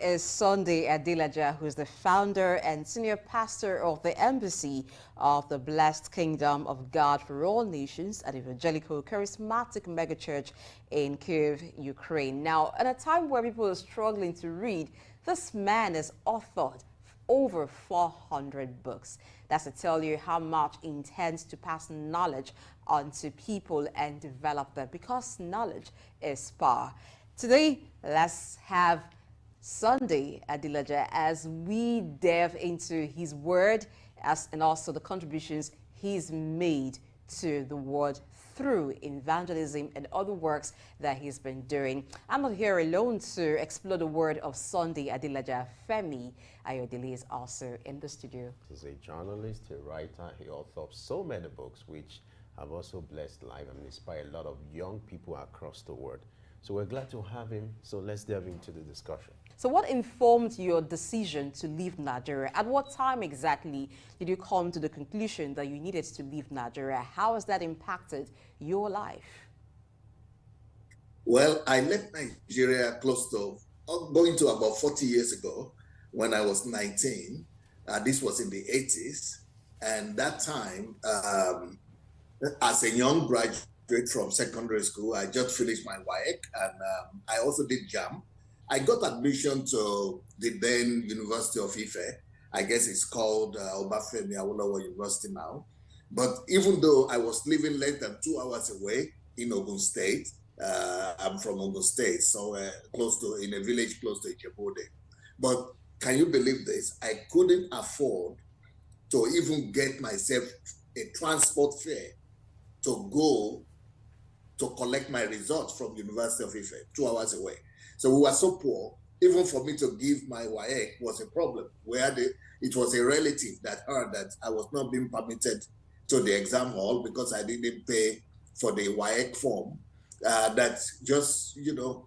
Is Sunday Adilaja, who is the founder and senior pastor of the Embassy of the Blessed Kingdom of God for All Nations, an evangelical charismatic megachurch in Kiev, Ukraine. Now, at a time where people are struggling to read, this man has authored over 400 books. That's to tell you how much he intends to pass knowledge on to people and develop them, because knowledge is power. Today, let's have Sunday Adilaja as we delve into his word and also the contributions he's made to the word through evangelism and other works that he's been doing. I'm not here alone to explore the word of Sunday Adilaja. Femi Ayodele is also in the studio. He's a journalist, a writer, he author of so many books which have also blessed life and inspired a lot of young people across the world. So we're glad to have him. So let's delve into the discussion. So what informed your decision to leave Nigeria? At what time exactly did you come to the conclusion that you needed to leave Nigeria? How has that impacted your life? Well, I left Nigeria close to, going to about 40 years ago when I was 19. This was in the 80s. And that time, as a young graduate from secondary school, I just finished my WAEC and I also did JAM. I got admission to the then University of Ife. I guess it's called Obafemi Awolowo University now. But even though I was living less than 2 hours away in Ogun State, I'm from Ogun State, so in a village close to Ijebu-Ode. But can you believe this? I couldn't afford to even get myself a transport fare to go to collect my results from University of Ife, 2 hours away. So we were so poor, even for me to give my WAEC was a problem, where it was a relative that heard that I was not being permitted to the exam hall because I didn't pay for the WAEC form that just,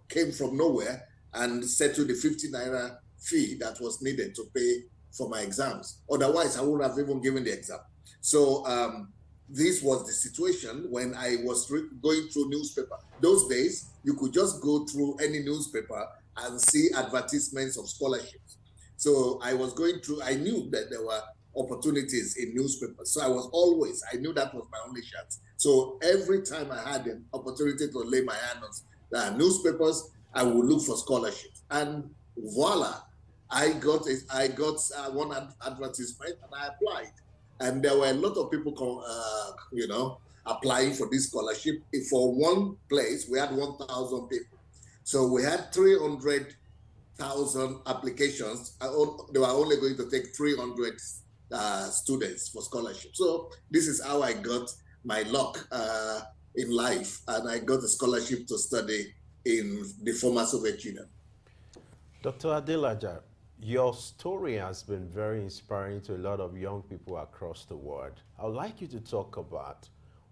came from nowhere and settled the 50 naira fee that was needed to pay for my exams. Otherwise, I wouldn't have even given the exam. So this was the situation when I was going through newspaper. Those days, you could just go through any newspaper and see advertisements of scholarships. So I was going through, I knew that there were opportunities in newspapers. So I knew that was my only chance. So every time I had an opportunity to lay my hand on newspapers, I would look for scholarships. And voila, I got one advertisement and I applied. And there were a lot of people, applying for this scholarship. For one place, we had 1,000 people. So we had 300,000 applications. They were only going to take 300 students for scholarship. So this is how I got my luck in life. And I got a scholarship to study in the former Soviet Union. Dr. Adilaja, your story has been very inspiring to a lot of young people across the world. I would like you to talk about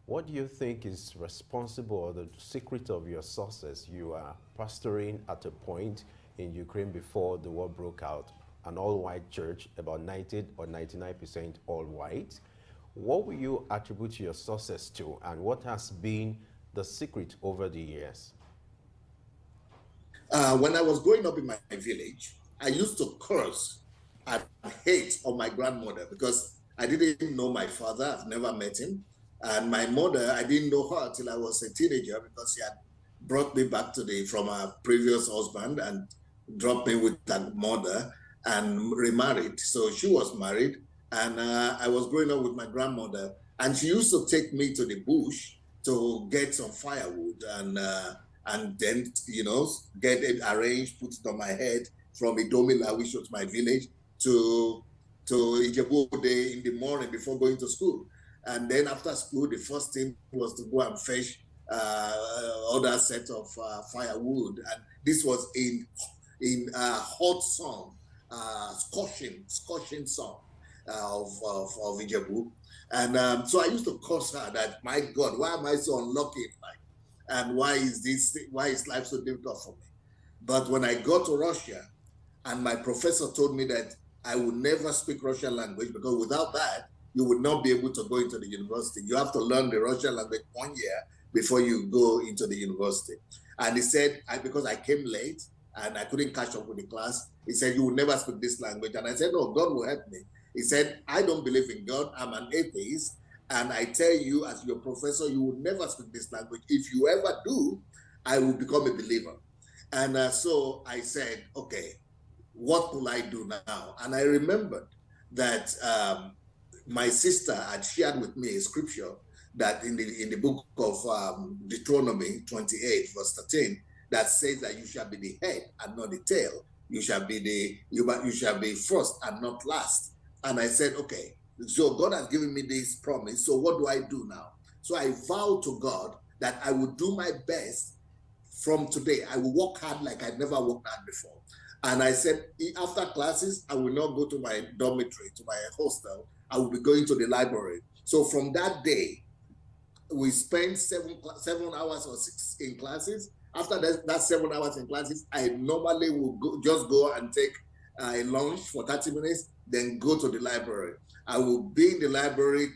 what do you think is responsible or the secret of your success. You are pastoring at a point in Ukraine before the war broke out, an all-white church, about 90 or 99% all-white. What will you attribute your success to, and what has been the secret over the years? When I was growing up in my village, I used to curse and hate on my grandmother because I didn't know my father. I've never met him. And my mother, I didn't know her till I was a teenager because she had brought me back from her previous husband and dropped me with that mother and remarried. So she was married and I was growing up with my grandmother. And she used to take me to the bush to get some firewood and then, get it arranged, put it on my head, from Idomila, which was my village, to Ijebu-Ode in the morning before going to school. And then after school, the first thing was to go and fetch other set of firewood. And this was in hot sun, scorching sun of Ijebu. And so I used to curse her that, my God, why am I so unlucky in life? And why is life so difficult for me? But when I got to Russia, and my professor told me that I would never speak Russian language because without that, you would not be able to go into the university. You have to learn the Russian language 1 year before you go into the university. And he said, because I came late, and I couldn't catch up with the class. He said, "You will never speak this language." And I said, "No, God will help me." He said, "I don't believe in God. I'm an atheist. And I tell you, as your professor, you will never speak this language. If you ever do, I will become a believer." And so I said, "Okay, what will I do now?" And I remembered that my sister had shared with me a scripture that in the book of Deuteronomy 28, verse 13, that says that you shall be the head and not the tail. You shall be you shall be first and not last. And I said, okay, so God has given me this promise. So what do I do now? So I vowed to God that I would do my best from today. I will work hard like I never worked hard before. And I said, after classes, I will not go to my dormitory, to my hostel. I will be going to the library. So from that day, we spent 7 hours or 6 in classes. After that 7 hours in classes, I normally will just go and take a lunch for 30 minutes, then go to the library. I will be in the library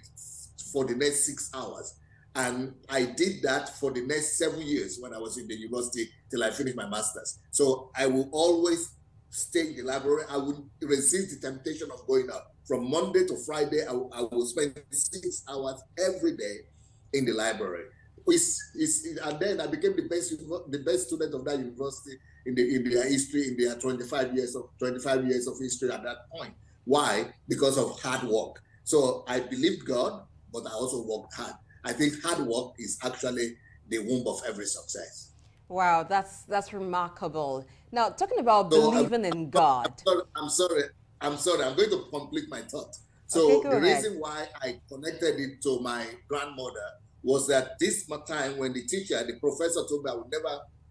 for the next 6 hours. And I did that for the next 7 years when I was in the university till I finished my master's. So I will always stay in the library. I would resist the temptation of going out. From Monday to Friday, I will spend 6 hours every day in the library. And then I became the best student of that university in their history, in their 25 years of history at that point. Why? Because of hard work. So I believed God, but I also worked hard. I think hard work is actually the womb of every success. Wow, that's remarkable. Now, talking about believing in God. I'm sorry. I'm going to complete my thought. So okay, the ahead. reason why I connected it to my grandmother was that this time when the professor told me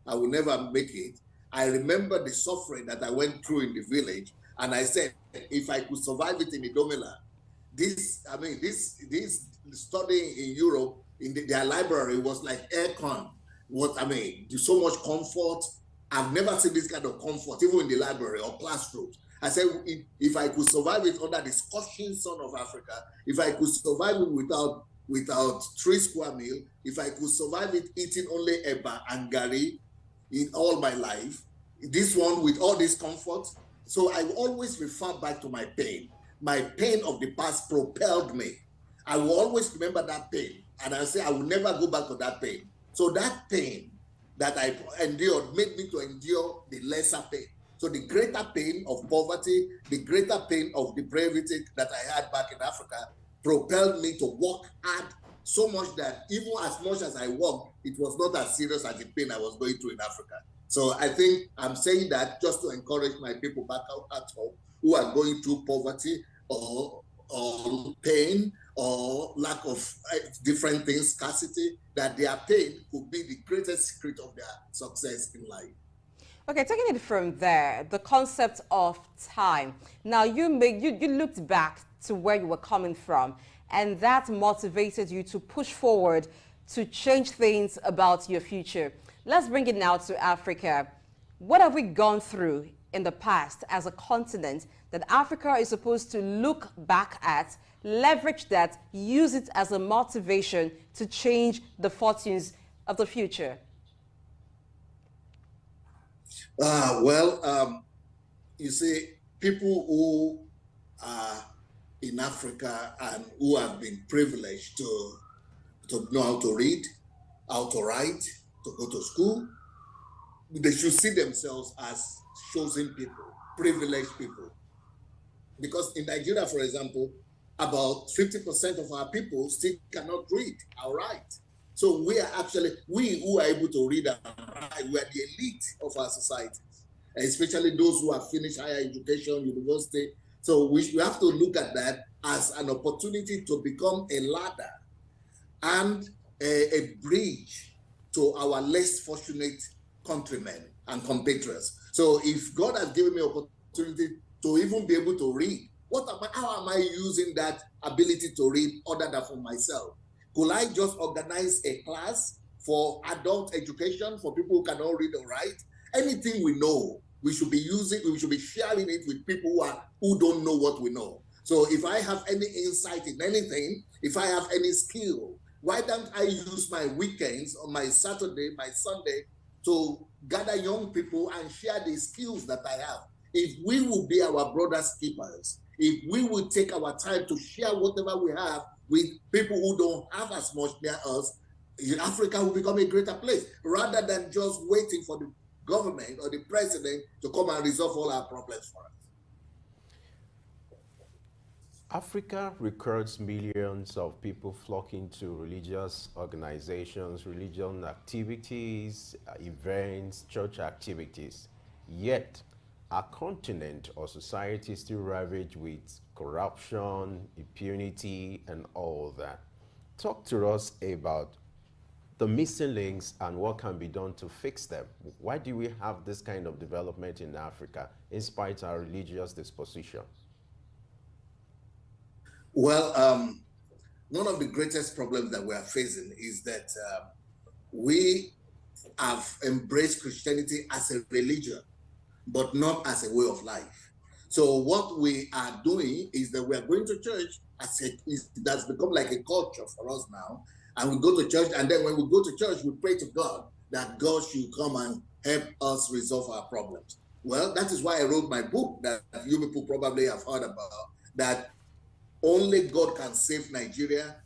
I will never make it, I remember the suffering that I went through in the village. And I said, if I could survive it in Idomela, this studying in Europe, in their library was like aircon. So much comfort. I've never seen this kind of comfort, even in the library or classrooms. I said, if I could survive it under the scorching sun of Africa, if I could survive it without 3 square meals, if I could survive it eating only eba and gari in all my life, this one with all this comfort. So I always refer back to my pain. My pain of the past propelled me. I will always remember that pain. And I say, I will never go back to that pain. So that pain that I endured made me to endure the lesser pain. So the greater pain of poverty, the greater pain of depravity that I had back in Africa propelled me to work hard so much that even as much as I worked, it was not as serious as the pain I was going through in Africa. So I think I'm saying that just to encourage my people back out at home who are going through poverty or pain or lack of different things, scarcity, that their pain could be the greatest secret of their success in life. Okay, taking it from there, the concept of time. Now, you looked back to where you were coming from, and that motivated you to push forward to change things about your future. Let's bring it now to Africa. What have we gone through in the past as a continent that Africa is supposed to look back at, leverage that, use it as a motivation to change the fortunes of the future? You see, people who are in Africa and who have been privileged to know how to read, how to write, to go to school, they should see themselves as chosen people, privileged people. Because in Nigeria, for example, about 50% of our people still cannot read or write. So we who are able to read and write, we are the elite of our societies, especially those who have finished higher education, university. So we have to look at that as an opportunity to become a ladder and a bridge to our less fortunate countrymen and compatriots. So if God has given me opportunity to even be able to read, how am I using that ability to read other than for myself? Could I just organize a class for adult education for people who cannot read or write? Anything we know, we should be using, we should be sharing it with people who don't know what we know. So if I have any insight in anything, if I have any skill, why don't I use my weekends or my Saturday, my Sunday to gather young people and share the skills that I have. If we will be our brother's keepers, if we will take our time to share whatever we have with people who don't have as much near us, Africa will become a greater place, rather than just waiting for the government or the president to come and resolve all our problems for us. Africa records millions of people flocking to religious organizations, religion activities, events, church activities. Yet, our continent or society is still ravaged with corruption, impunity, and all that. Talk to us about the missing links and what can be done to fix them. Why do we have this kind of development in Africa in spite of our religious disposition? Well, one of the greatest problems that we are facing is that we have embraced Christianity as a religion, but not as a way of life. So what we are doing is that we are going to church that's become like a culture for us now. And we go to church, and then when we go to church, we pray to God that God should come and help us resolve our problems. Well, that is why I wrote my book that you people probably have heard about, that only God can save Nigeria.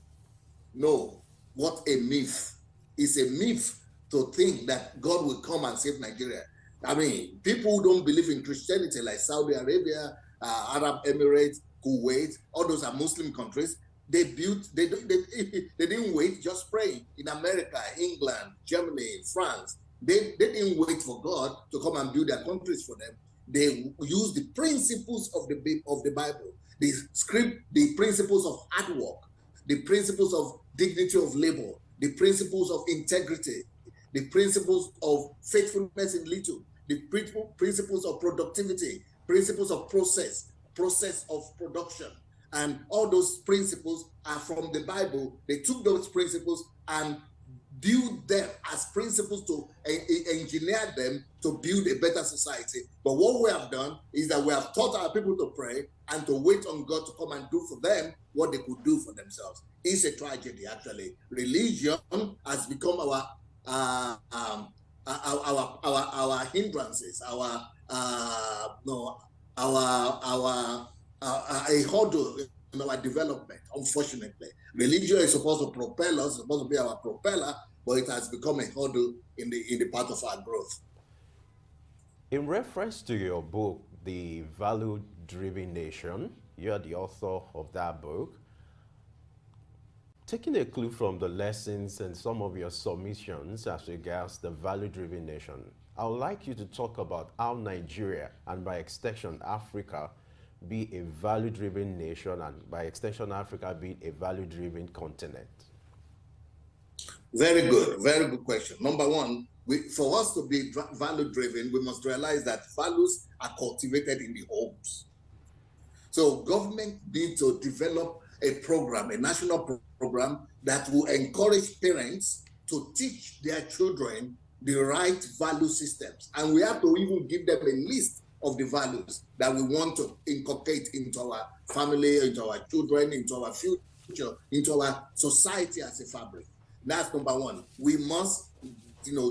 No, what a myth. It's a myth to think that God will come and save Nigeria. I mean, people who don't believe in Christianity, like Saudi Arabia, Arab Emirates, Kuwait, all those are Muslim countries. They didn't wait just praying. In America, England, Germany, France, they didn't wait for God to come and build their countries for them. They used the principles of the Bible, the principles of hard work, the principles of dignity of labor, the principles of integrity, the principles of faithfulness in little, the principles of productivity, principles of process of production. And all those principles are from the Bible. They took those principles and build them as principles to engineer them to build a better society. But what we have done is that we have taught our people to pray and to wait on God to come and do for them what they could do for themselves. It's a tragedy, actually. Religion has become our hindrances, a hurdle in our development, unfortunately. Religion is supposed to propel us, supposed to be our propeller, but it has become a hurdle in the path of our growth. In reference to your book, The Value-Driven Nation, you're the author of that book. Taking a clue from the lessons and some of your submissions as regards the value-driven nation, I would like you to talk about how Nigeria, and by extension Africa, be a value-driven nation, and by extension Africa be a value-driven continent. Very good question. Number one, for us to be value-driven, we must realize that values are cultivated in the homes. So government needs to develop a program, a national program that will encourage parents to teach their children the right value systems. And we have to even give them a list of the values that we want to inculcate into our family, into our children, into our future, into our society as a fabric. That's number one. We must,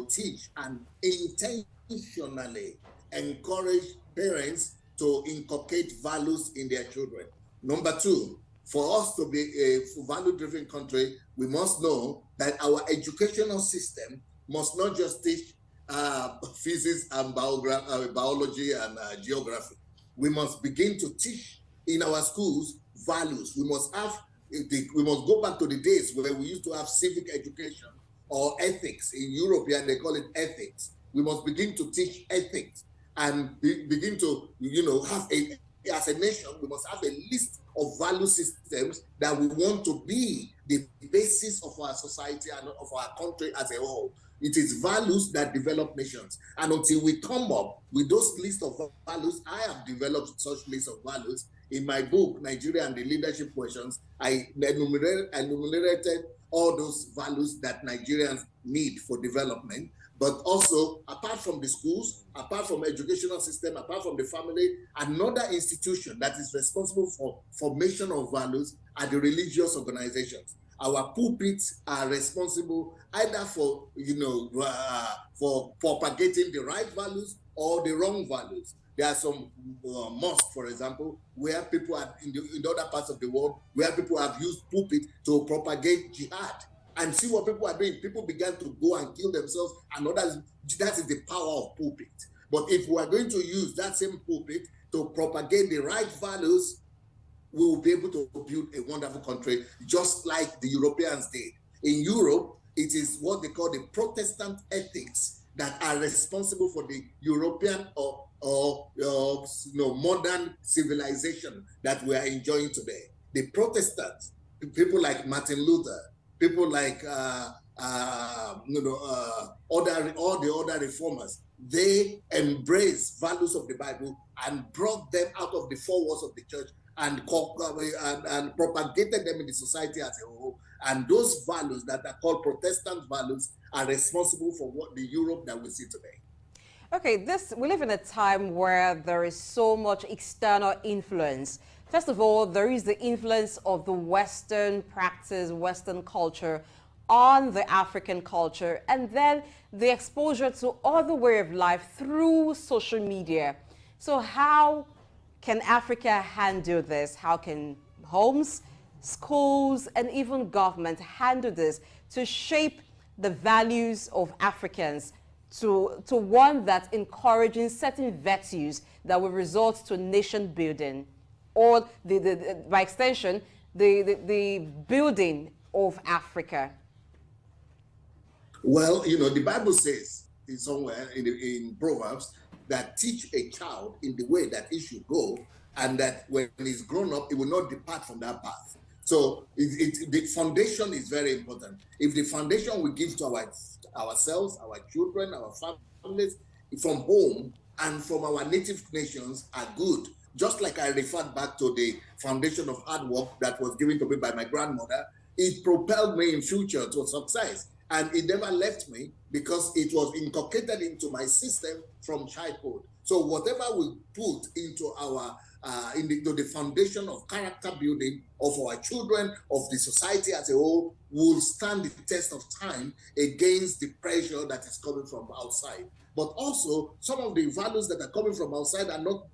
teach and intentionally encourage parents to inculcate values in their children. Number two, for us to be a value-driven country, we must know that our educational system must not just teach physics and biology and geography. We must begin to teach in our schools values. We must go back to the days where we used to have civic education or ethics. In Europe, they call it ethics. We must begin to teach ethics and begin to, have as a nation, we must have a list of value systems that we want to be the basis of our society and of our country as a whole. It is values that develop nations. And until we come up with those lists of values, I have developed such lists of values. In my book, Nigeria and the Leadership Questions, I enumerated all those values that Nigerians need for development. But also, apart from the schools, apart from educational system, apart from the family, another institution that is responsible for formation of values are the religious organizations. our pulpits are responsible either for, for propagating the right values or the wrong values. There are some mosques, for example, where people are in the other parts of the world, where people have used pulpit to propagate jihad. And see what people are doing. People began to go and kill themselves, and others. That is the power of pulpit. But if we are going to use that same pulpit to propagate the right values, we will be able to build a wonderful country, just like the Europeans did. In Europe, it is what they call the Protestant ethics that are responsible for the European or modern civilization that we are enjoying today. The Protestants, people like Martin Luther, people like all the other reformers, they embraced values of the Bible and brought them out of the four walls of the church and propagated them in the society as a whole. And those values that are called Protestant values are responsible for what the Europe that we see today. Okay, we live in a time where there is so much external influence. First of all, there is the influence of the Western practice, Western culture on the African culture, and then the exposure to other way of life through social media. So how can Africa handle this? How can homes, schools, and even government handle this to shape the values of Africans to one that encouraging certain virtues that will result to nation building, or by extension, the building of Africa? Well, the Bible says somewhere in Proverbs that teach a child in the way that he should go, and that when he's grown up, he will not depart from that path. So the foundation is very important. If the foundation we give to ourselves, our children, our families, from home and from our native nations are good, just like I referred back to the foundation of hard work that was given to me by my grandmother, it propelled me in future to success. And it never left me because it was inculcated into my system from childhood. So whatever we put into into the foundation of character building of our children, of the society as a whole, will stand the test of time against the pressure that is coming from outside. But also, some of the values that are coming from outside are not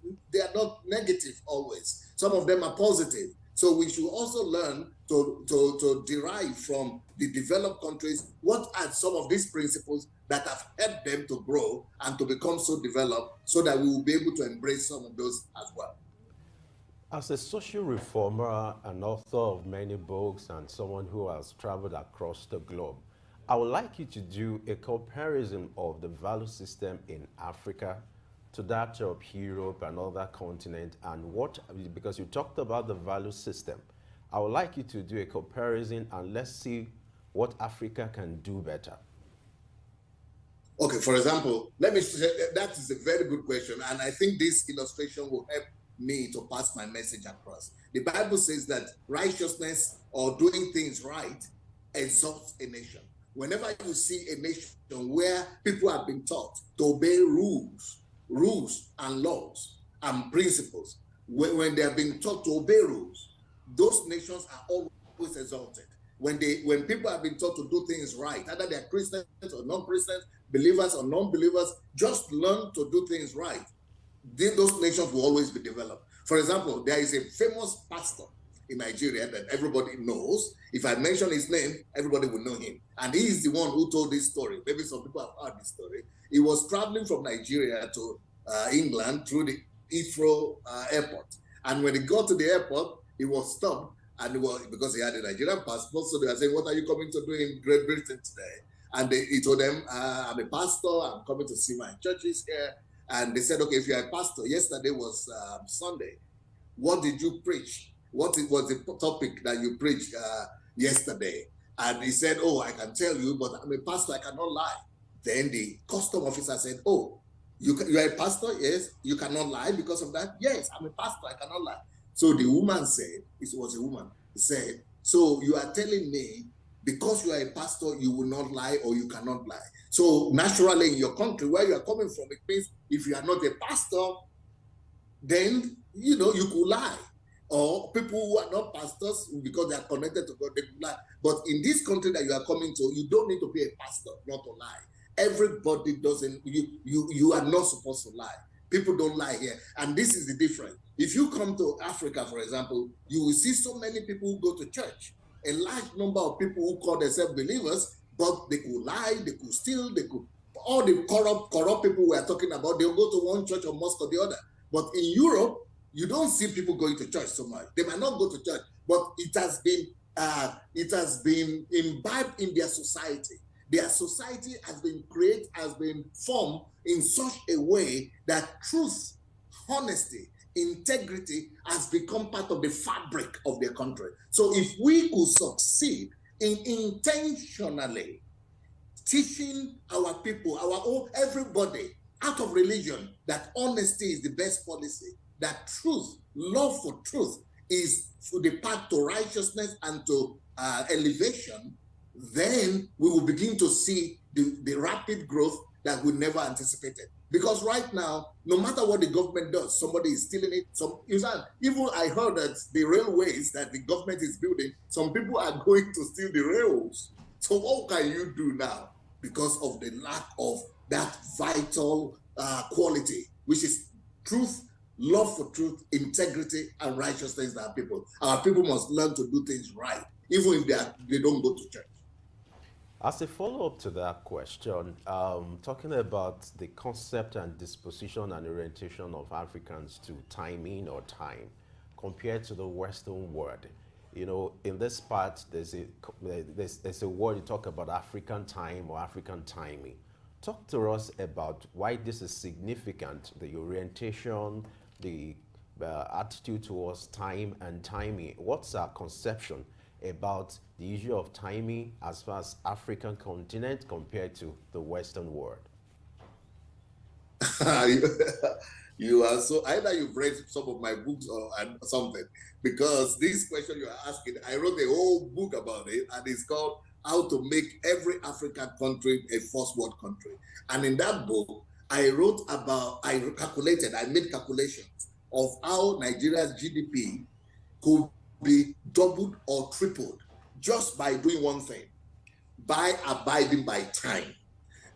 negative always. Some of them are positive. So we should also learn to derive from the developed countries what are some of these principles that have helped them to grow and to become so developed, so that we will be able to embrace some of those as well. As a social reformer, an author of many books, and someone who has traveled across the globe, I would like you to do a comparison of the value system in Africa to that of Europe and other continents, and because you talked about the value system, I would like you to do a comparison and let's see what Africa can do better. Okay, for example, let me say that is a very good question, and I think this illustration will help me to pass my message across. The Bible says that righteousness or doing things right exalts a nation. Whenever you see a nation where people have been taught to obey rules and laws and principles, when they have been taught to obey rules, those nations are always exalted. When people have been taught to do things right, either they're Christians or non-Christians, believers or non-believers, just learn to do things right, those nations will always be developed. For example, there is a famous pastor in Nigeria that everybody knows. If I mention his name, everybody will know him. And he is the one who told this story. Maybe some people have heard this story. He was traveling from Nigeria to England through the Heathrow airport. And when he got to the airport, he was stopped, and because he had a Nigerian passport, so they were saying, "What are you coming to do in Great Britain today?" And he told them, "I'm a pastor, I'm coming to see my churches here." And they said, "Okay, if you're a pastor, yesterday was Sunday. What did you preach? What was the topic that you preached yesterday?" And he said, "Oh, I can tell you, but I'm a pastor, I cannot lie." Then the custom officer said, "Oh, you are a pastor? Yes. You cannot lie because of that?" "Yes, I'm a pastor, I cannot lie." So the woman said, it was a woman, said, "So you are telling me because you are a pastor, you will not lie or you cannot lie. So naturally in your country where you are coming from, it means if you are not a pastor, then, you could lie. or people who are not pastors because they are connected to God, they could lie. But in this country that you are coming to, you don't need to be a pastor not to lie. Everybody doesn't, you are not supposed to lie. People don't lie here. And this is the difference. If you come to Africa, for example, you will see so many people who go to church. A large number of people who call themselves believers, but they could lie, they could steal, they could, all the corrupt people we are talking about, they'll go to one church or mosque or the other. But in Europe, you don't see people going to church so much. They might not go to church, but it has been imbibed in their society. Their society has been formed in such a way that truth, honesty, integrity has become part of the fabric of their country. So if we could succeed in intentionally teaching our people, everybody out of religion, that honesty is the best policy, that truth, love for truth is the path to righteousness and to elevation, then we will begin to see the rapid growth that we never anticipated. Because right now, no matter what the government does, somebody is stealing it. Even I heard that the railways that the government is building, some people are going to steal the rails. So what can you do now? Because of the lack of that vital quality, which is truth, love for truth, integrity, and righteousness in our people. Our people must learn to do things right, even if they don't go to church. As a follow-up to that question, talking about the concept and disposition and orientation of Africans to timing or time compared to the Western world. You know, in this part, there's a word you talk about African time or African timing. Talk to us about why this is significant, the orientation, the attitude towards time and timing. What's our conception about the issue of timing as far as African continent compared to the Western world? You are so, either you've read some of my books or something, because this question you are asking, I wrote a whole book about it, and it's called How to Make Every African Country a First World Country. And in that book, I made calculations of how Nigeria's GDP could be doubled or tripled just by doing one thing, by abiding by time.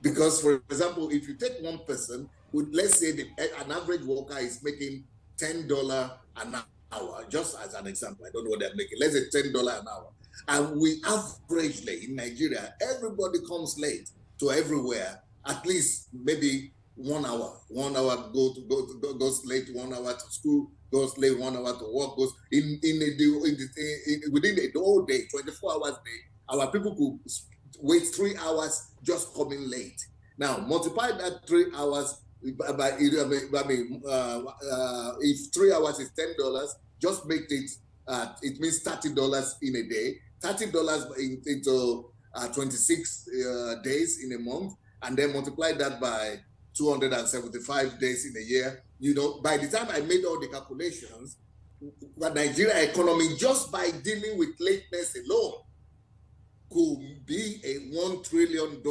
Because, for example, if you take one person, let's say an average worker is making $10 an hour, just as an example, I don't know what they're making, let's say $10 an hour. And we averagely in Nigeria, everybody comes late to everywhere, at least maybe 1 hour. 1 hour goes late, 1 hour to school, goes late, 1 hour to work, goes within the whole day, 24 hours a day, our people could wait 3 hours just coming late. Now multiply that 3 hours by, if 3 hours is $10, just make it, it means $30 in a day, $30 into 26 days in a month, and then multiply that by 275 days in a year. You know, by the time I made all the calculations, the Nigeria economy, just by dealing with lateness alone, could be a $1 trillion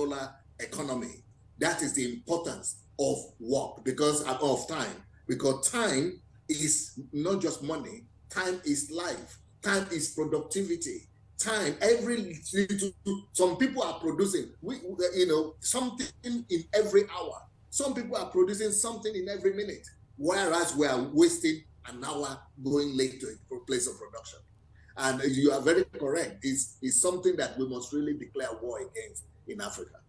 economy. That is the importance of work, because of time. Because time is not just money. Time is life. Time is productivity. Time, some people are producing, something in every hour. Some people are producing something in every minute, whereas we are wasting an hour going late to a place of production. And you are very correct. It's something that we must really declare war against in Africa.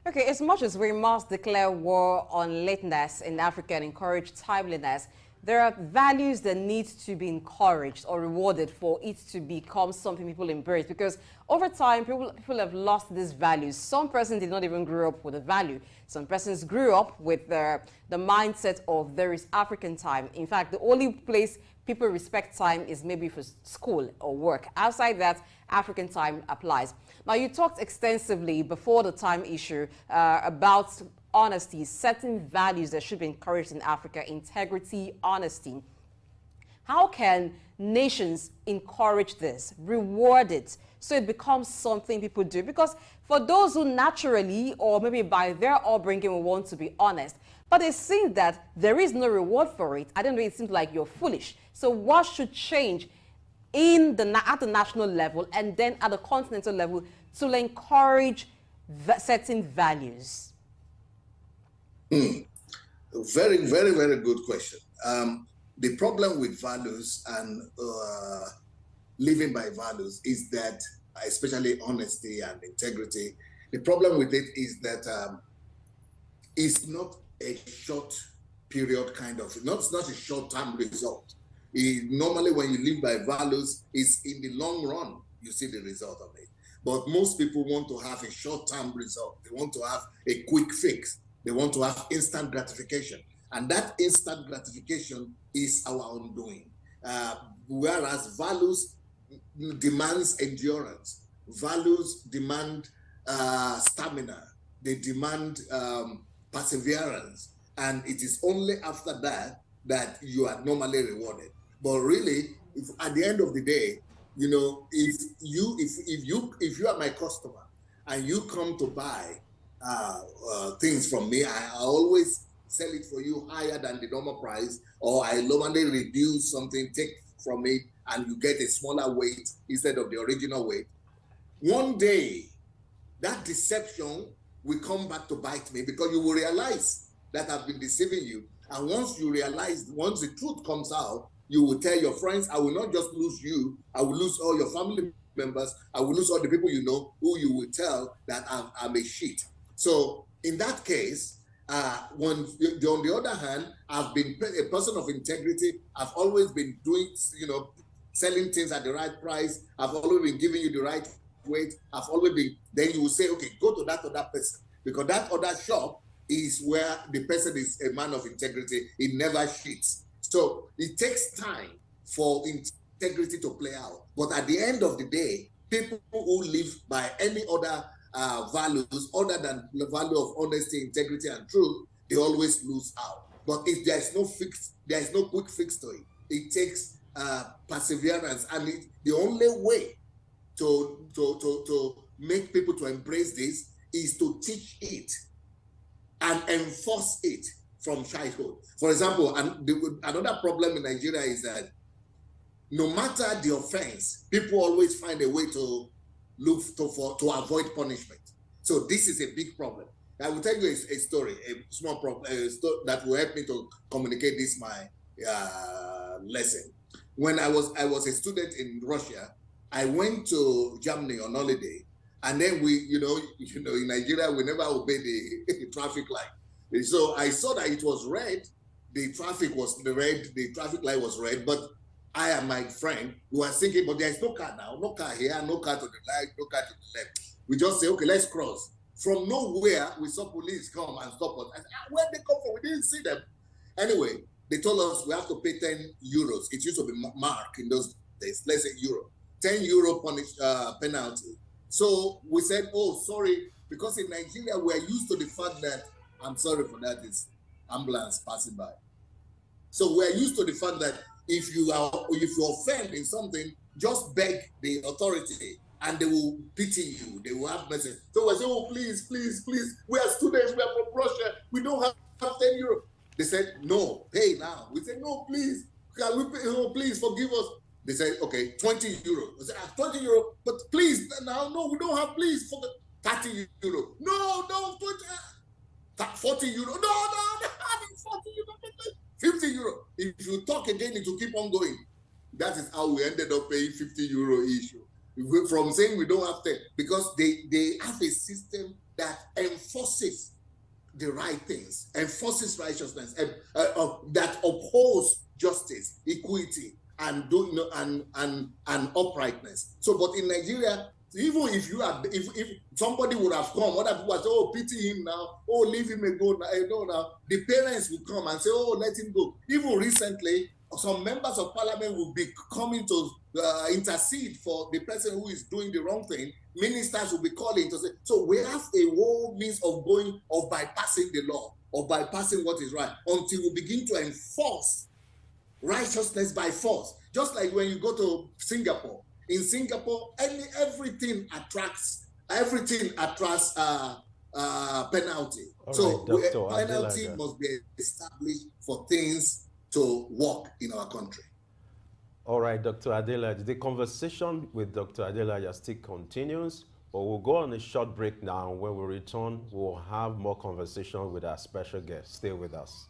Okay, as much as we must declare war on lateness in Africa and encourage timeliness, there are values that need to be encouraged or rewarded for it to become something people embrace. Because over time, people have lost these values. Some persons did not even grow up with a value. Some persons grew up with the mindset of there is African time. In fact, the only place people respect time is maybe for school or work. Outside that, African time applies. Now, you talked extensively before the time issue about honesty, certain values that should be encouraged in Africa, integrity, honesty. How can nations encourage this, reward it, so it becomes something people do? Because for those who naturally, or maybe by their upbringing, will want to be honest, but it seems that there is no reward for it. I don't know, it seems like you're foolish. So what should change at the national level and then at the continental level to encourage certain values? Very, very, very good question. The problem with values and living by values is that, especially honesty and integrity, the problem with it is that it's not a short period kind of, it's not a short-term result. Normally, when you live by values, it's in the long run, you see the result of it. But most people want to have a short-term result. They want to have a quick fix. They want to have instant gratification. And that instant gratification is our undoing. Whereas values demands endurance. Values demand stamina. They demand perseverance. And it is only after that that you are normally rewarded. But really, if at the end of the day, you know, if you are my customer and you come to buy things from me, I always sell it for you higher than the normal price, or I normally reduce something, take from it, and you get a smaller weight instead of the original weight. One day, that deception will come back to bite me, because you will realize that I've been deceiving you. And once you realize, once the truth comes out, you will tell your friends, I will not just lose you, I will lose all your family members, I will lose all the people you know, who you will tell that I'm a shit. So in that case, on the other hand, I've been a person of integrity. I've always been doing, selling things at the right price. I've always been giving you the right weight. I've always been, then you will say, okay, go to that other person, because that other shop is where the person is a man of integrity. It never cheats. So it takes time for integrity to play out. But at the end of the day, people who live by any other values other than the value of honesty, integrity, and truth, they always lose out. But if there is no fix, there is no quick fix to it. It takes perseverance, and the only way to make people to embrace this is to teach it and enforce it from childhood. For example, another problem in Nigeria is that no matter the offense, people always find a way to look to avoid punishment. So this is a big problem. I will tell you a story, a small problem that will help me to communicate this my lesson. When I was a student in Russia, I went to Germany on holiday, and then we, in Nigeria, we never obey the traffic light. And so I saw that it was red, the traffic light was red, but I and my friend, we were thinking, but there's no car now, no car here, no car to the right, no car to the left. We just say, okay, let's cross. From nowhere, we saw police come and stop us. I said, where they come from? We didn't see them. Anyway, they told us we have to pay 10 euros. It used to be mark in those days, let's say euro. 10 euro penalty. So we said, oh, sorry, because in Nigeria, we're used to the fact that, I'm sorry for that, it's ambulance passing by. So we're used to the fact that if you offend in something, just beg the authority and they will pity you. They will have mercy. So I said, oh, please, please, please. We are students. We are from Russia. We don't have 10 euros. They said, no, pay now. We said, no, please. Can we pay? Oh, please forgive us. They said, okay, 20 euros. I said, 20 euros, but please, now, no, we don't have, please, for the 30 euros. No, 20, 40 euros. No, 40 euros. 50 euro. If you talk again, it will keep on going. That is how we ended up paying 50 euro issue. From saying we don't have to, because they have a system that enforces the right things, enforces righteousness, that upholds justice, equity, and uprightness. So, but in Nigeria, even if somebody would have come, other people would say, oh, pity him now, oh, leave him alone now. The parents will come and say, oh, let him go. Even recently, some members of parliament will be coming to intercede for the person who is doing the wrong thing. Ministers will be calling to say, so we have a whole means of bypassing the law, or bypassing what is right, until we begin to enforce righteousness by force. Just like when you go to Singapore. In Singapore, everything attracts penalty. So penalty must be established for things to work in our country. All right, Dr. Adelaja, the conversation with Dr. Adelaja still continues, but we'll go on a short break now. When we return, we'll have more conversation with our special guest. Stay with us.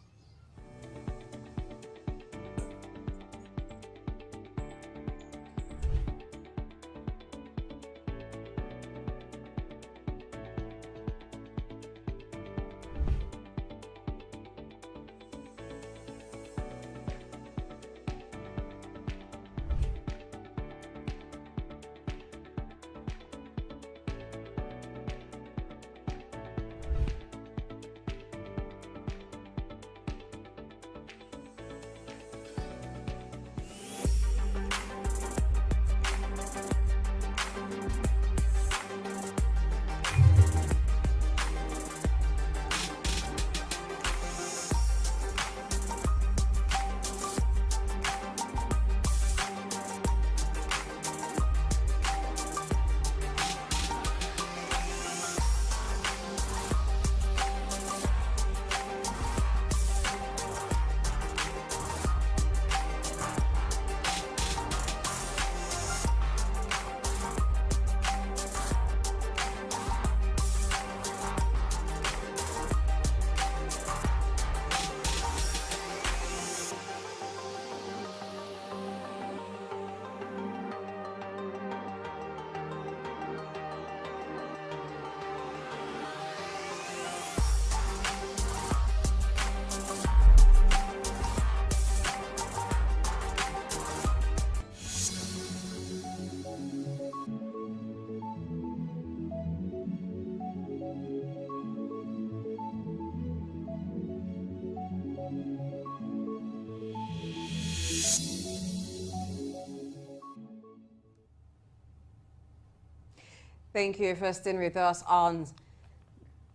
Thank you for staying with us on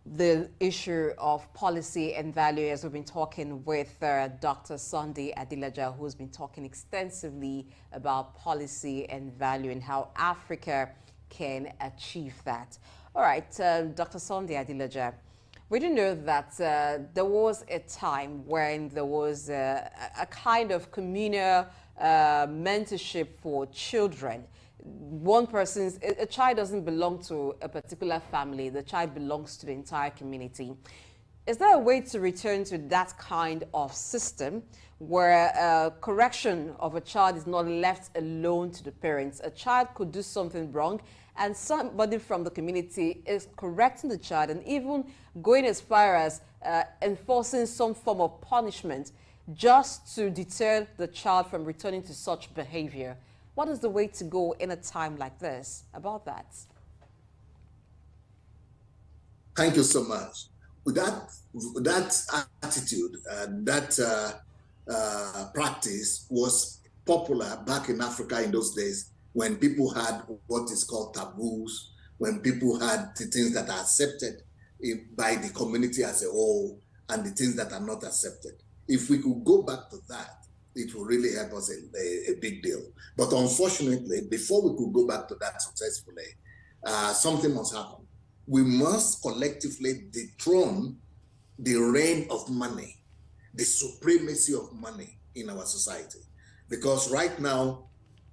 the issue of policy and value, as we've been talking with Dr. Sunday Adelaja, who's been talking extensively about policy and value and how Africa can achieve that. All right, Dr. Sunday Adelaja, we do know that there was a time when there was a kind of communal mentorship for children. A child doesn't belong to a particular family, the child belongs to the entire community. Is there a way to return to that kind of system where correction of a child is not left alone to the parents? A child could do something wrong and somebody from the community is correcting the child and even going as far as enforcing some form of punishment just to deter the child from returning to such behavior. What is the way to go in a time like this about that? Thank you so much. That attitude, that practice was popular back in Africa in those days when people had what is called taboos, when people had the things that are accepted by the community as a whole and the things that are not accepted. If we could go back to that, it will really help us a big deal. But unfortunately, before we could go back to that successfully, something must happen. We must collectively dethrone the reign of money, the supremacy of money in our society. Because right now,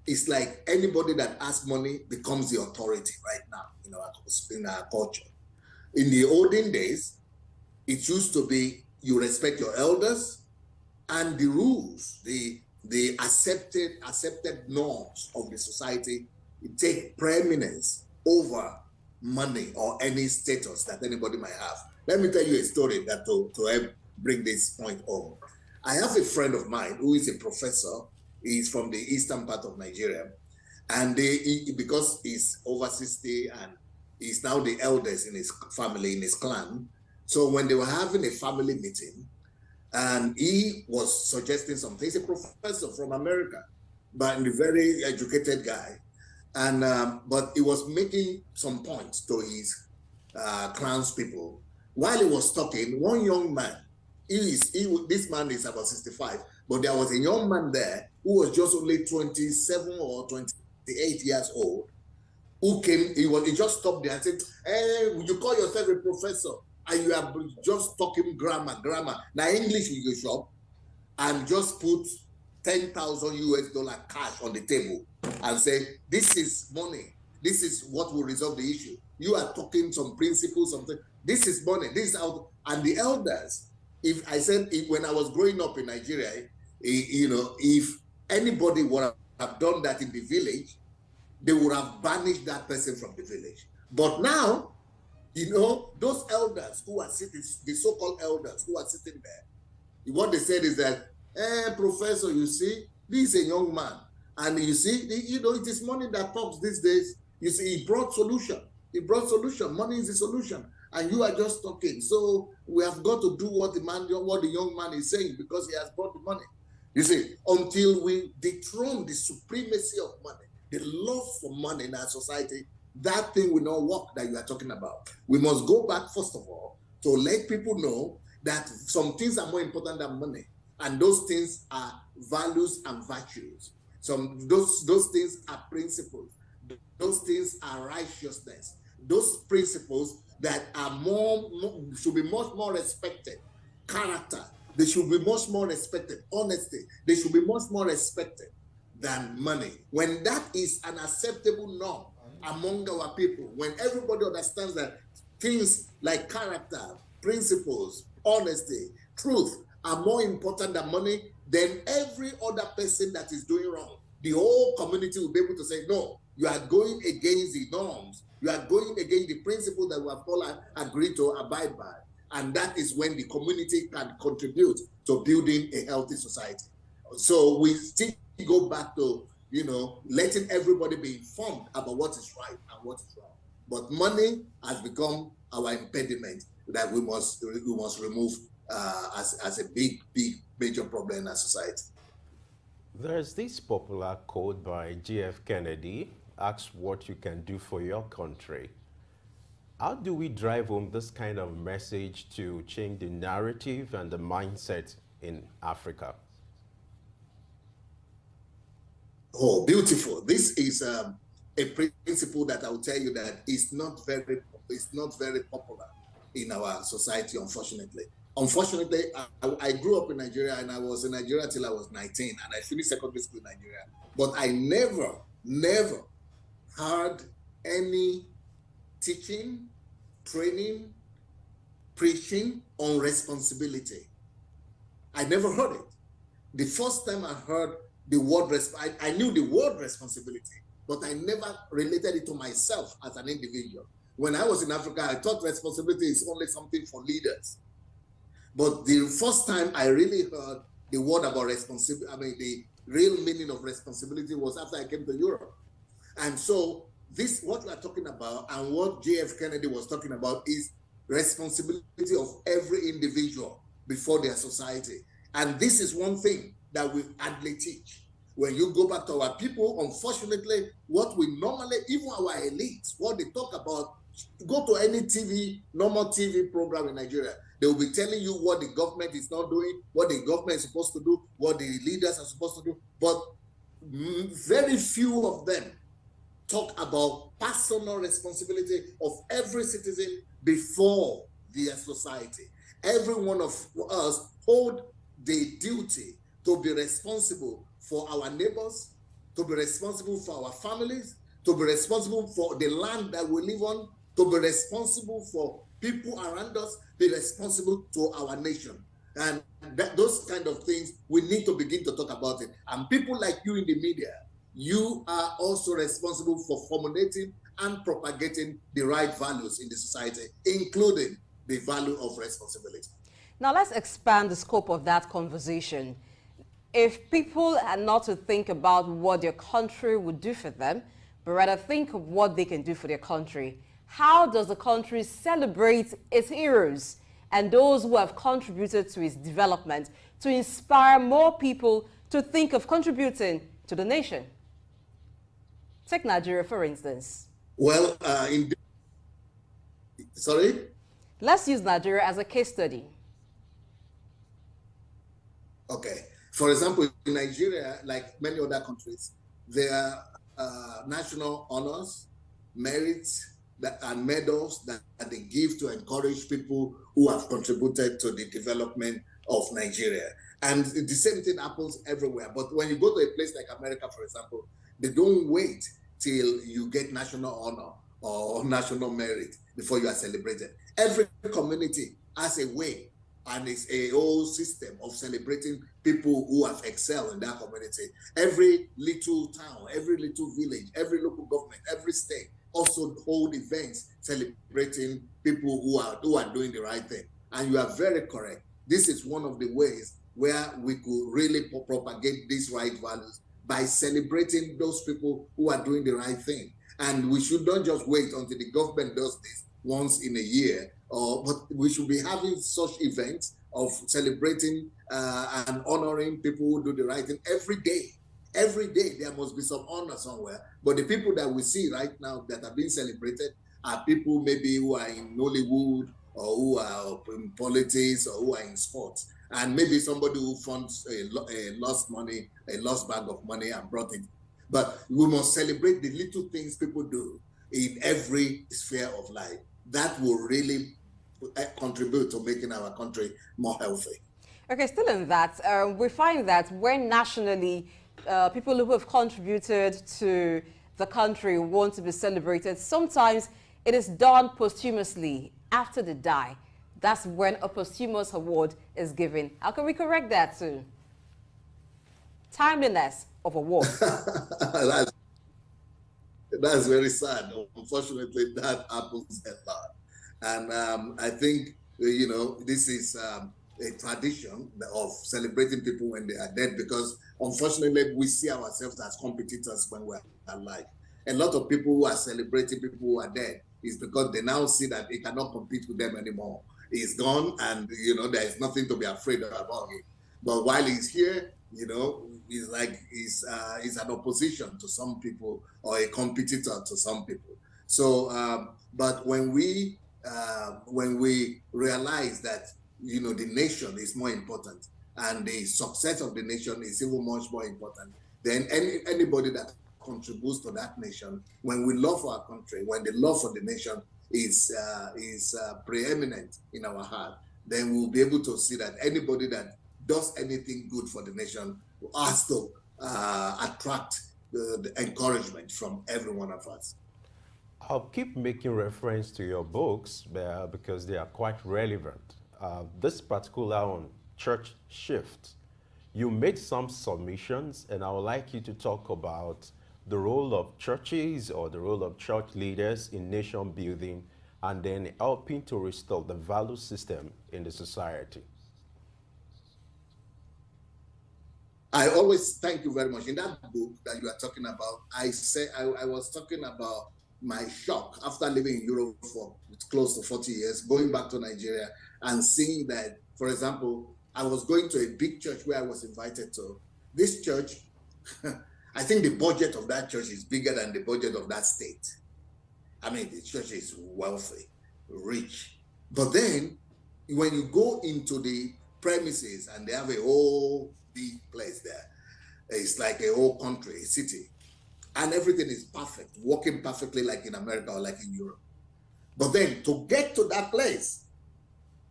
it's like anybody that has money becomes the authority right now in our culture. In the olden days, it used to be you respect your elders, and the rules, the accepted norms of the society take preeminence over money or any status that anybody might have. Let me tell you a story that to help bring this point home. I have a friend of mine who is a professor. He's from the eastern part of Nigeria, and because he's over 60 and he's now the eldest in his family, in his clan. So when they were having a family meeting, and he was suggesting something. He's a professor from America, but a very educated guy. And but he was making some points to his clans people. While he was talking, one young man, this man is about 65, But there was a young man there who was just only 27 or 28 years old, who came, he just stopped there and said, hey, you call yourself a professor and you are just talking grammar. Now English in your shop, and just put 10,000 US dollar cash on the table and say, this is money. This is what will resolve the issue. You are talking some principles, something. This is money. This is out. And the elders, when I was growing up in Nigeria, if anybody would have done that in the village, they would have banished that person from the village. But now, those elders who are sitting, the so-called elders who are sitting there, what they said is that, professor, you see, this is a young man. And you see, it is money that talks these days. You see, he brought solution. Money is the solution. And you are just talking. So we have got to do what the young man is saying, because he has brought the money. You see, until we dethrone the supremacy of money, the love for money in our society, that thing will not work that you are talking about. We must go back, first of all, to let people know that some things are more important than money. And those things are values and virtues. Those things are principles. Those things are righteousness. Those principles that are should be much more respected. Character, they should be much more respected. Honesty, they should be much more respected than money. When that is an acceptable norm among our people, when everybody understands that things like character, principles, honesty, truth are more important than money, then every other person that is doing wrong, the whole community will be able to say, no, you are going against the norms. You are going against the principles that we have all agreed to abide by. And that is when the community can contribute to building a healthy society. So we still go back to, letting everybody be informed about what is right and what is wrong. But money has become our impediment that we must remove as a big major problem in our society. There's this popular quote by J.F. Kennedy, ask what you can do for your country. How do we drive home this kind of message to change the narrative and the mindset in Africa? Oh, beautiful. This is a principle that I will tell you that is not very popular in our society, unfortunately. Unfortunately, I grew up in Nigeria, and I was in Nigeria till I was 19, and I finished secondary school in Nigeria. But I never heard any teaching, training, preaching on responsibility. I never heard it. The first time I heard the word, I knew the word responsibility, but I never related it to myself as an individual. When I was in Africa, I thought responsibility is only something for leaders. But the first time I really heard the word about responsibility, the real meaning of responsibility was after I came to Europe. And so what we are talking about and what J.F. Kennedy was talking about is responsibility of every individual before their society. And this is one thing that we hardly teach. When you go back to our people, unfortunately, what we normally, even our elites, what they talk about, go to any normal TV program in Nigeria, they will be telling you what the government is not doing, what the government is supposed to do, what the leaders are supposed to do. But very few of them talk about personal responsibility of every citizen before their society. Every one of us hold the duty to be responsible for our neighbors, to be responsible for our families, to be responsible for the land that we live on, to be responsible for people around us, be responsible to our nation. And those kind of things, we need to begin to talk about it. And people like you in the media, you are also responsible for formulating and propagating the right values in the society, including the value of responsibility. Now let's expand the scope of that conversation. If people are not to think about what their country would do for them, but rather think of what they can do for their country, how does the country celebrate its heroes and those who have contributed to its development to inspire more people to think of contributing to the nation? Take Nigeria, for instance. Well, sorry? Let's use Nigeria as a case study. Okay. For example, in Nigeria, like many other countries, there are national honors, merits, and medals that they give to encourage people who have contributed to the development of Nigeria. And the same thing happens everywhere. But when you go to a place like America, for example, they don't wait till you get national honor or national merit before you are celebrated. Every community has a way, and it's a whole system of celebrating people who have excelled in that community. Every little town, every little village, every local government, every state also hold events celebrating people who are doing the right thing. And you are very correct. This is one of the ways where we could really propagate these right values, by celebrating those people who are doing the right thing. And we should not just wait until the government does this once in a year, but we should be having such events of celebrating and honoring people who do the right thing every day. Every day there must be some honor somewhere. But the people that we see right now that are being celebrated are people maybe who are in Nollywood, or who are in politics, or who are in sports. And maybe somebody who funds a lost money, a lost bag of money and brought it. But we must celebrate the little things people do in every sphere of life. That will really contribute to making our country more healthy. Okay, still in that, we find that when nationally people who have contributed to the country want to be celebrated, sometimes it is done posthumously after they die. That's when a posthumous award is given. How can we correct that too? Timeliness of award. That's very sad. Unfortunately, that happens a lot. And I think, this is a tradition of celebrating people when they are dead, because unfortunately, we see ourselves as competitors when we're alive. A lot of people who are celebrating people who are dead is because they now see that they cannot compete with them anymore. He's gone, and there is nothing to be afraid of about him. But while he's here, he's like he's an opposition to some people, or a competitor to some people. So, but when we realize that the nation is more important, and the success of the nation is even much more important, then anybody that contributes to that nation, when we love our country, when the love for the nation is preeminent in our heart, then we'll be able to see that anybody that does anything good for the nation has to attract the encouragement from every one of us. I'll keep making reference to your books because they are quite relevant. This particular on church shift, you made some submissions, and I would like you to talk about the role of churches or the role of church leaders in nation building, and then helping to restore the value system in the society. I always thank you very much. In that book that you are talking about, I was talking about my shock after living in Europe for close to 40 years, going back to Nigeria and seeing that, for example, I was going to a big church where I was invited to. This church, I think the budget of that church is bigger than the budget of that state. I mean, the church is wealthy, rich. But then when you go into the premises, and they have a whole big place there, it's like a whole country, a city, and everything is perfect, working perfectly like in America or like in Europe. But then to get to that place,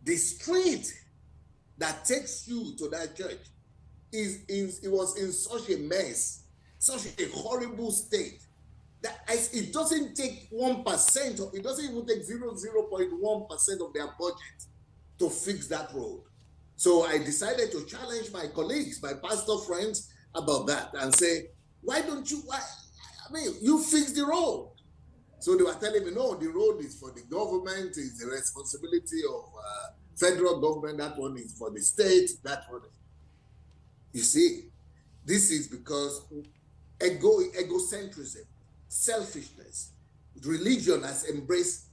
the street that takes you to that church it was in such a mess, such a horrible state, that it doesn't take 1%, or it doesn't even take 0.1% of their budget to fix that road. So I decided to challenge my colleagues, my pastor friends, about that and say, you fix the road. So they were telling me, no, the road is for the government, it's the responsibility of federal government, that one is for the state, that one. You see, this is because egocentrism, selfishness. Religion has embraced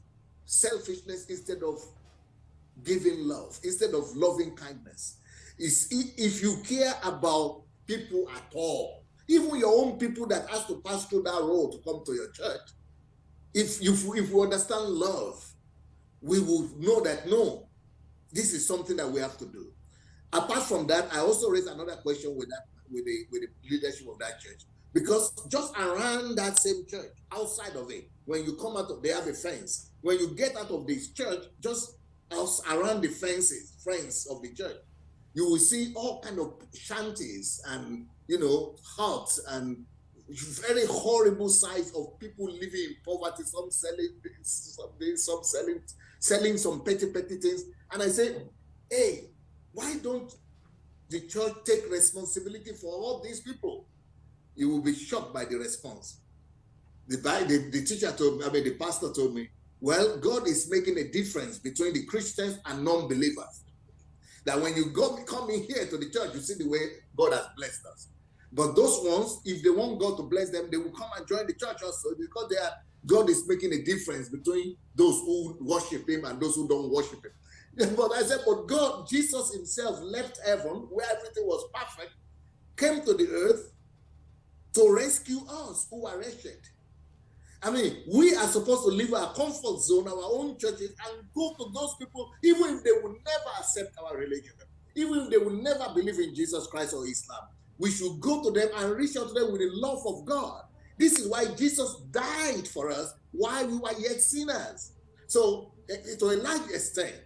selfishness instead of giving love, instead of loving kindness. If you care about people at all, even your own people that has to pass through that road to come to your church, if we understand love, we would know that, no, this is something that we have to do. Apart from that, I also raised another question with the leadership of that church, because just around that same church, outside of it, when you come out of, they have a fence. When you get out of this church, just around the fence of the church, you will see all kind of shanties and huts and very horrible sights of people living in poverty. Some selling this, some selling some petty things. And I say, hey, why don't the church take responsibility for all these people? You will be shocked by the response. The teacher told me, the pastor told me, well, God is making a difference between the Christians and non-believers. That when you come in here to the church, you see the way God has blessed us. But those ones, if they want God to bless them, they will come and join the church also, because God is making a difference between those who worship him and those who don't worship him. But I said, but God, Jesus himself left heaven where everything was perfect, came to the earth to rescue us who are wretched. We are supposed to leave our comfort zone, our own churches, and go to those people, even if they will never accept our religion, even if they will never believe in Jesus Christ or Islam. We should go to them and reach out to them with the love of God. This is why Jesus died for us while we were yet sinners. So, to a large extent,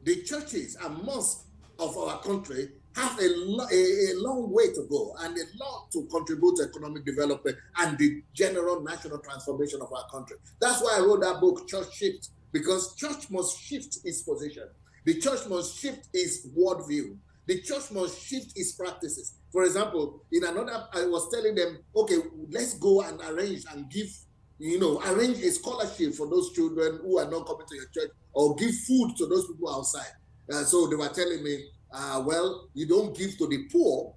the churches and mosques of our country have a long way to go and a lot to contribute to economic development and the general national transformation of our country. That's why I wrote that book, Church Shift, because church must shift its position. The church must shift its worldview. The church must shift its practices. For example, I was telling them, okay, let's go and arrange and give, arrange a scholarship for those children who are not coming to your church, or give food to those people outside. So they were telling me, well, you don't give to the poor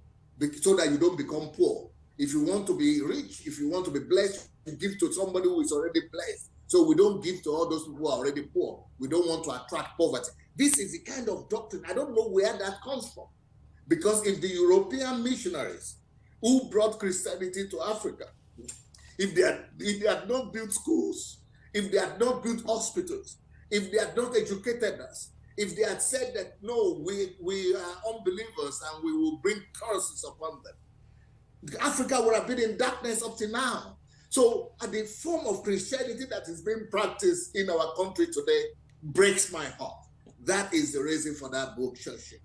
so that you don't become poor. If you want to be rich, if you want to be blessed, you give to somebody who is already blessed. So we don't give to all those people who are already poor. We don't want to attract poverty. This is the kind of doctrine, I don't know where that comes from. Because if the European missionaries who brought Christianity to Africa, if they had not built schools, if they had not built hospitals, if they had not educated us, if they had said that, no, we are unbelievers and we will bring curses upon them, Africa would have been in darkness up to now. So the form of Christianity that is being practiced in our country today breaks my heart. That is the reason for that book, Church Shift.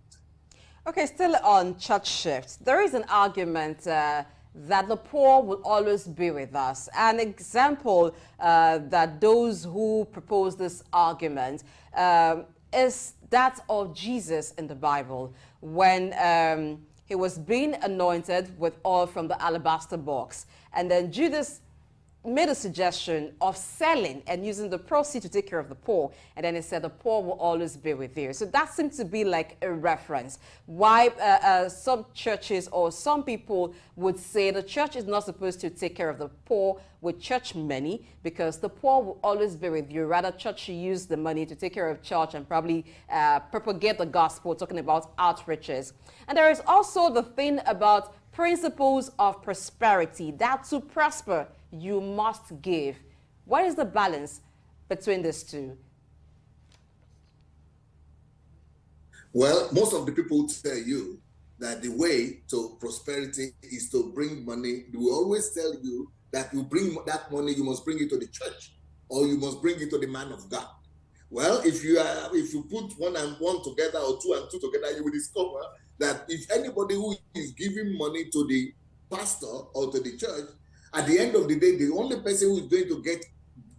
Okay, still on church shift, there is an argument that the poor will always be with us. An example that those who propose this argument is that of Jesus in the Bible, when he was being anointed with oil from the alabaster box. And then Judas made a suggestion of selling and using the proceeds to take care of the poor. And then he said, the poor will always be with you. So that seems to be like a reference. Why some churches or some people would say the church is not supposed to take care of the poor with church money, because the poor will always be with you. Rather, church should use the money to take care of church and probably propagate the gospel, talking about outreaches. And there is also the thing about principles of prosperity, that to prosper, you must give. What is the balance between these two? Well, most of the people tell you that the way to prosperity is to bring money. They will always tell you that you bring that money, you must bring it to the church, or you must bring it to the man of God. Well, if you put 1 and 1 together, or 2 and 2 together, you will discover that if anybody who is giving money to the pastor or to the church, at the end of the day, the only person who is going to get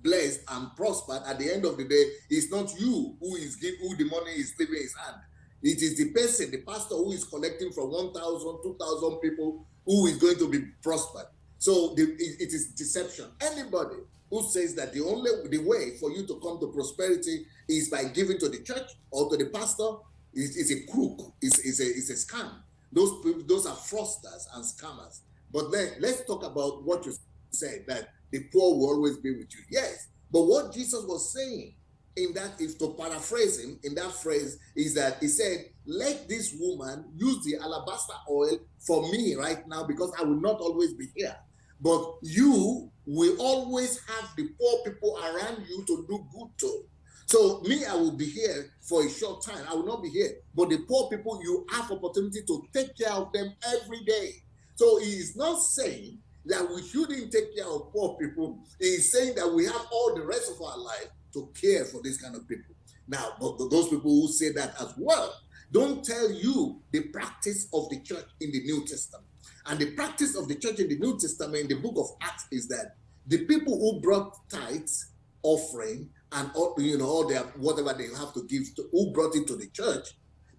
blessed and prospered at the end of the day is not you who the money is leaving his hand. It is the person, the pastor, who is collecting from 1,000, 2,000 people, who is going to be prospered. So it is deception. Anybody who says that the way for you to come to prosperity is by giving to the church or to the pastor is a crook, is a scam. Those are fraudsters and scammers. But then let's talk about what you said, that the poor will always be with you. Yes, but what Jesus was saying in that, if to paraphrase him in that phrase, is that he said, let this woman use the alabaster oil for me right now, because I will not always be here. But you will always have the poor people around you to do good to. So me, I will be here for a short time. I will not be here. But the poor people, you have opportunity to take care of them every day. So he is not saying that we shouldn't take care of poor people. He is saying that we have all the rest of our life to care for this kind of people. Now, but those people who say that as well don't tell you the practice of the church in the New Testament. And the practice of the church in the New Testament in the book of Acts is that the people who brought tithes, offering, and all their whatever they have to give to, who brought it to the church,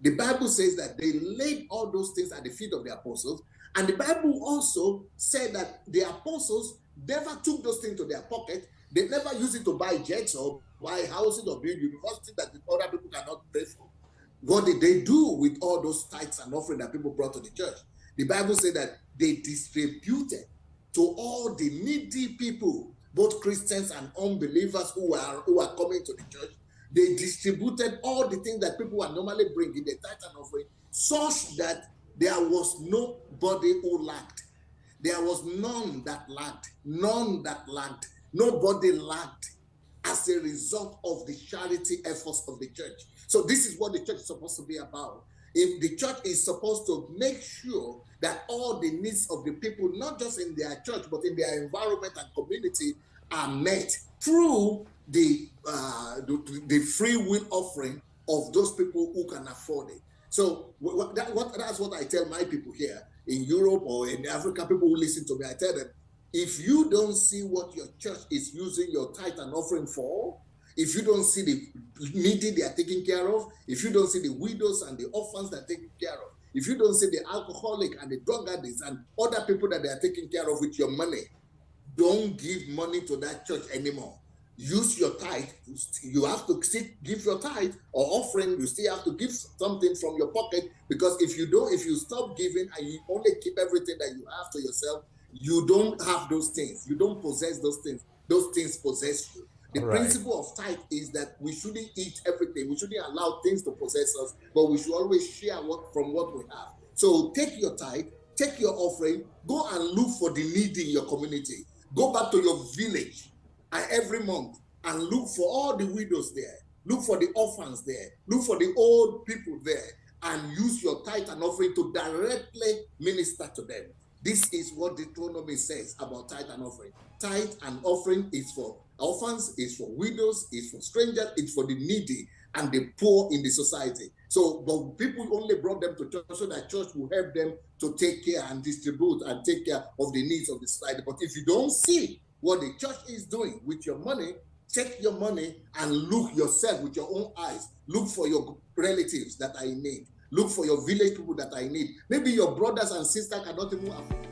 the Bible says that they laid all those things at the feet of the apostles. And the Bible also said that the apostles never took those things to their pocket. They never used it to buy jets or buy houses or build universities that the other people cannot pay for. What did they do with all those tithes and offering that people brought to the church? The Bible said that they distributed to all the needy people, both Christians and unbelievers who are coming to the church. They distributed all the things that people are normally bringing, the tithe and offering, such that there was nobody who lacked. There was none that lacked. None that lacked. Nobody lacked as a result of the charity efforts of the church. So this is what the church is supposed to be about. If the church is supposed to make sure that all the needs of the people, not just in their church, but in their environment and community, are met through the free will offering of those people who can afford it. So that's what I tell my people here in Europe or in Africa, people who listen to me. I tell them, if you don't see what your church is using your tithe and offering for, if you don't see the needy they are taking care of, if you don't see the widows and the orphans that are taken care of, if you don't see the alcoholic and the drug addicts and other people that they are taking care of with your money, don't give money to that church anymore. Use your tithe. You have to give your tithe or offering. You still have to give something from your pocket, because if you stop giving and you only keep everything that you have to yourself, you don't have those things. You don't possess those things. Those things possess you. The principle of tithe is that we shouldn't eat everything. We shouldn't allow things to possess us, but we should always share from what we have. So take your tithe, take your offering, go and look for the needy in your community. Go back to your village every month and look for all the widows there. Look for the orphans there. Look for the old people there, and use your tithe and offering to directly minister to them. This is what Deuteronomy says about tithe and offering. Tithe and offering is for orphans, is for widows, is for strangers, it's for the needy and the poor in the society. So, but people only brought them to church so that church will help them to take care and distribute and take care of the needs of the society. But if you don't see what the church is doing with your money, take your money and look yourself with your own eyes. Look for your relatives that are in need. Look for your village people that are in need. Maybe your brothers and sisters cannot even afford.